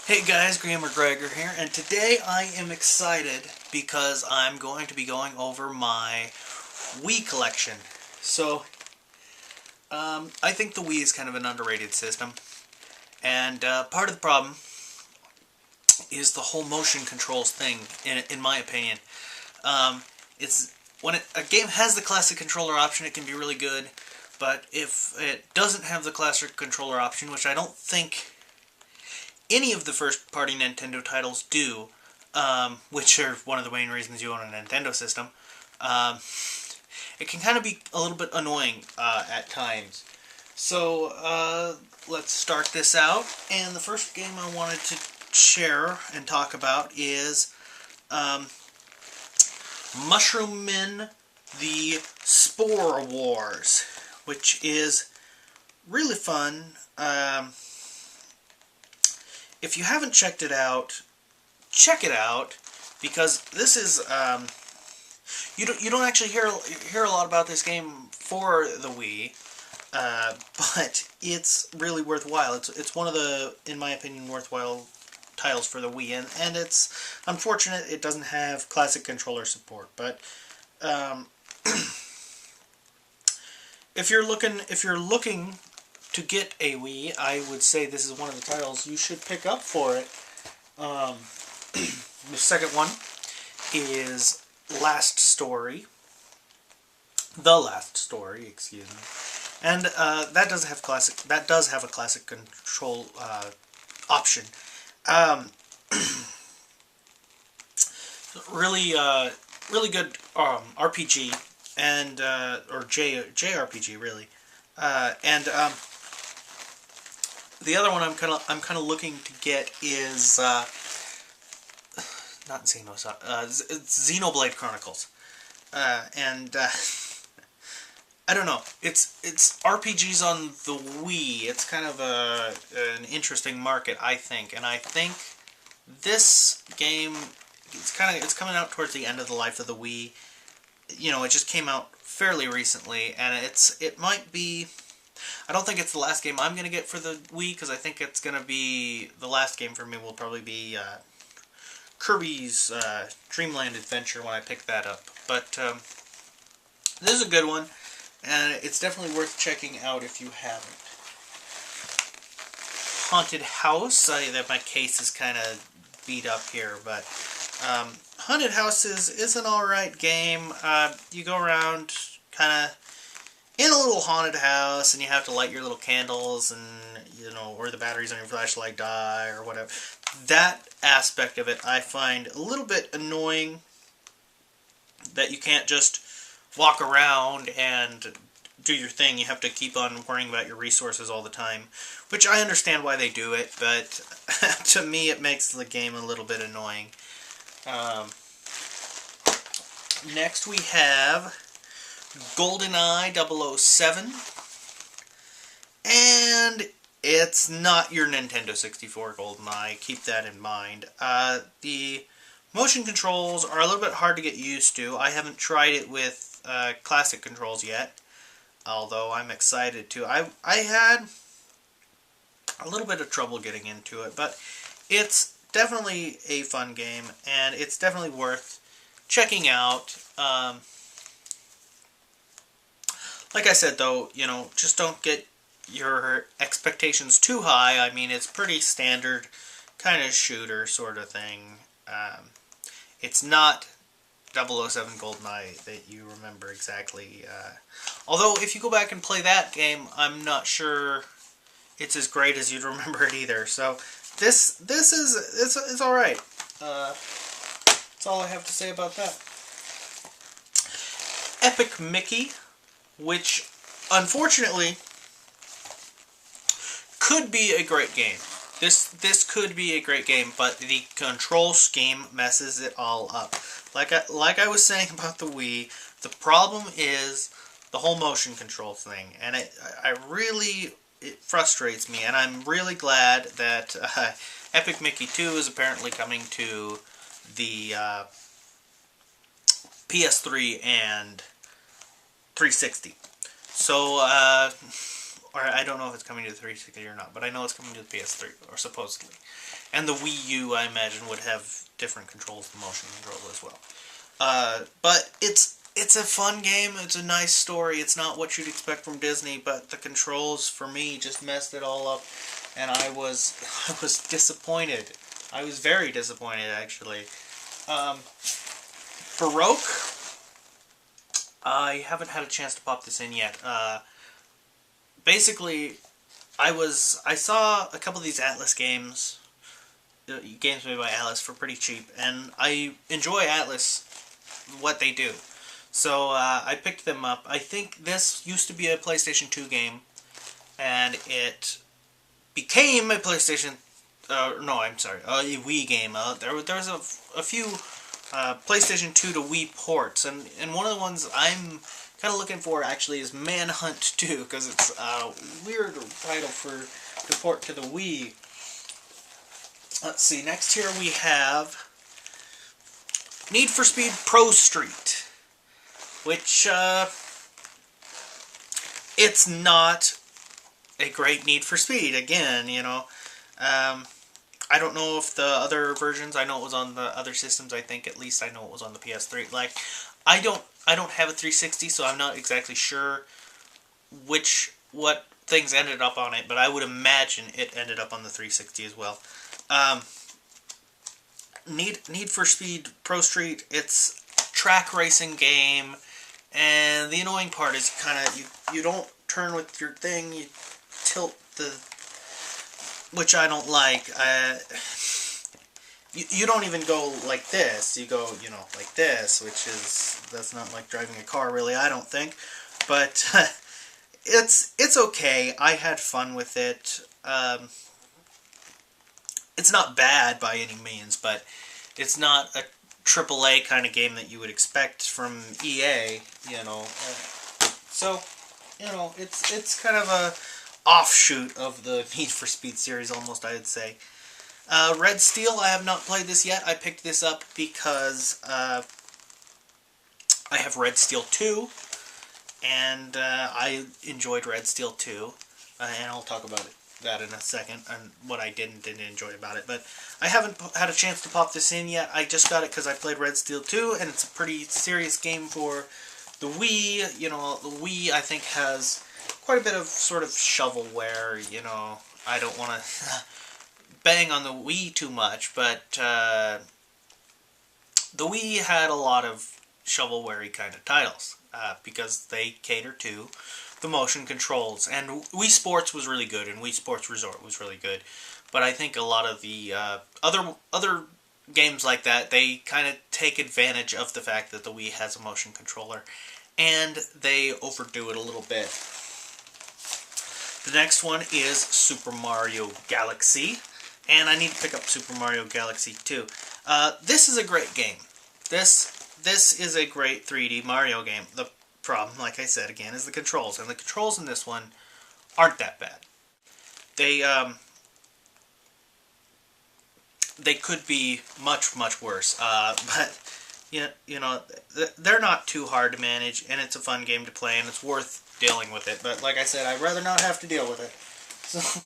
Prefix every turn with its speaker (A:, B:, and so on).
A: Hey guys, Gamergregger here, and today I am excited because I'm going to be going over my Wii collection. So, I think the Wii is kind of an underrated system, and part of the problem is the whole motion controls thing, in my opinion. It's when a game has the classic controller option, it can be really good, but if it doesn't have the classic controller option, which I don't think any of the first-party Nintendo titles do, which are one of the main reasons you own a Nintendo system, it can kind of be a little bit annoying at times. So let's start this out, and the first game I wanted to share and talk about is Mushroom-Men: The Spore Wars, which is really fun. If you haven't checked it out, check it out, because this is you don't actually hear a lot about this game for the Wii, but it's really worthwhile. It's one of the, in my opinion, worthwhile titles for the Wii, and it's unfortunate it doesn't have classic controller support. But if you're looking to get a Wii, I would say this is one of the titles you should pick up for it. The second one is The Last Story, excuse me, and that does have a classic control option. Really good RPG and or JRPG really, and the other one I'm kind of looking to get is not Xenoblade Chronicles, and I don't know. It's RPGs on the Wii. It's kind of an interesting market, I think, and I think this game it's coming out towards the end of the life of the Wii. You know, it just came out fairly recently, and it might be. I don't think it's the last game I'm going to get for the Wii, because I think it's going to be, the last game for me will probably be Kirby's Dreamland Adventure when I pick that up. But this is a good one, and it's definitely worth checking out if you haven't. Haunted House, that my case is kind of beat up here, but Haunted House is an alright game. You go around kind of in a little haunted house, and you have to light your little candles, and or the batteries on your flashlight die or whatever. That aspect of it I find a little bit annoying, that you can't just walk around and do your thing. You have to keep on worrying about your resources all the time, which I understand why they do it, but to me it makes the game a little bit annoying. Next we have Goldeneye 007, and it's not your Nintendo 64 Goldeneye, keep that in mind. The motion controls are a little bit hard to get used to. I haven't tried it with classic controls yet, although I'm excited to. I had a little bit of trouble getting into it, but it's definitely a fun game, and it's definitely worth checking out. Like I said, though, just don't get your expectations too high. I mean, it's pretty standard kind of shooter sort of thing. It's not 007 GoldenEye that you remember exactly. Although, if you go back and play that game, I'm not sure it's as great as you'd remember it either. So, this is all right. That's all I have to say about that. Epic Mickey, which unfortunately could be a great game. This could be a great game, but the control scheme messes it all up. Like I was saying about the Wii, the problem is the whole motion control thing, and it frustrates me, and I'm really glad that Epic Mickey 2 is apparently coming to the PS3 and 360. So or I don't know if it's coming to the 360 or not, but I know it's coming to the PS3, or supposedly. And the Wii U, I imagine, would have different controls, the motion control as well. But it's a fun game. It's a nice story. It's not what you'd expect from Disney, but the controls for me just messed it all up, and I was disappointed. I was very disappointed, actually. Farrokh, I haven't had a chance to pop this in yet. Basically, I saw a couple of these Atlas games made by Atlas for pretty cheap, and I enjoy Atlas, what they do. So I picked them up. I think this used to be a PlayStation 2 game, and it became a PlayStation. No, I'm sorry, a Wii game. There was a few PlayStation 2 to Wii ports, and one of the ones I'm kind of looking for actually is Manhunt 2, because it's a weird title to port to the Wii. Let's see, next here we have Need for Speed Pro Street, which, it's not a great Need for Speed, again, you know. I don't know if the other versions, I know it was on the other systems, I think, at least I know it was on the PS3. Like, I don't have a 360, so I'm not exactly sure what things ended up on it, but I would imagine it ended up on the 360 as well. Need for Speed Pro Street, it's a track racing game, and the annoying part is kind of, you don't turn with your thing, you tilt which I don't like. You don't even go like this, you go, you know, like this, that's not like driving a car, really, I don't think, but it's okay. I had fun with it. It's not bad by any means, but it's not a AAA kind of game that you would expect from EA, you know. So, you know, it's kind of a offshoot of the Need for Speed series, almost, I'd say. Red Steel, I have not played this yet. I picked this up because I have Red Steel 2, and I enjoyed Red Steel 2, and I'll talk about that in a second, and what I didn't enjoy about it. But I haven't had a chance to pop this in yet. I just got it because I played Red Steel 2, and it's a pretty serious game for the Wii. You know, the Wii, I think, has quite a bit of sort of shovelware, you know. I don't want to bang on the Wii too much, but the Wii had a lot of shovelware-y kind of titles, because they cater to the motion controls. And Wii Sports was really good, and Wii Sports Resort was really good. But I think a lot of the other games like that, they kind of take advantage of the fact that the Wii has a motion controller, and they overdo it a little bit. The next one is Super Mario Galaxy, and I need to pick up Super Mario Galaxy 2. This is a great game. This is a great 3D Mario game. The problem, like I said again, is the controls, and the controls in this one aren't that bad. They could be much worse, but you know, they're not too hard to manage, and it's a fun game to play, and it's worth dealing with it. But like I said, I'd rather not have to deal with it. So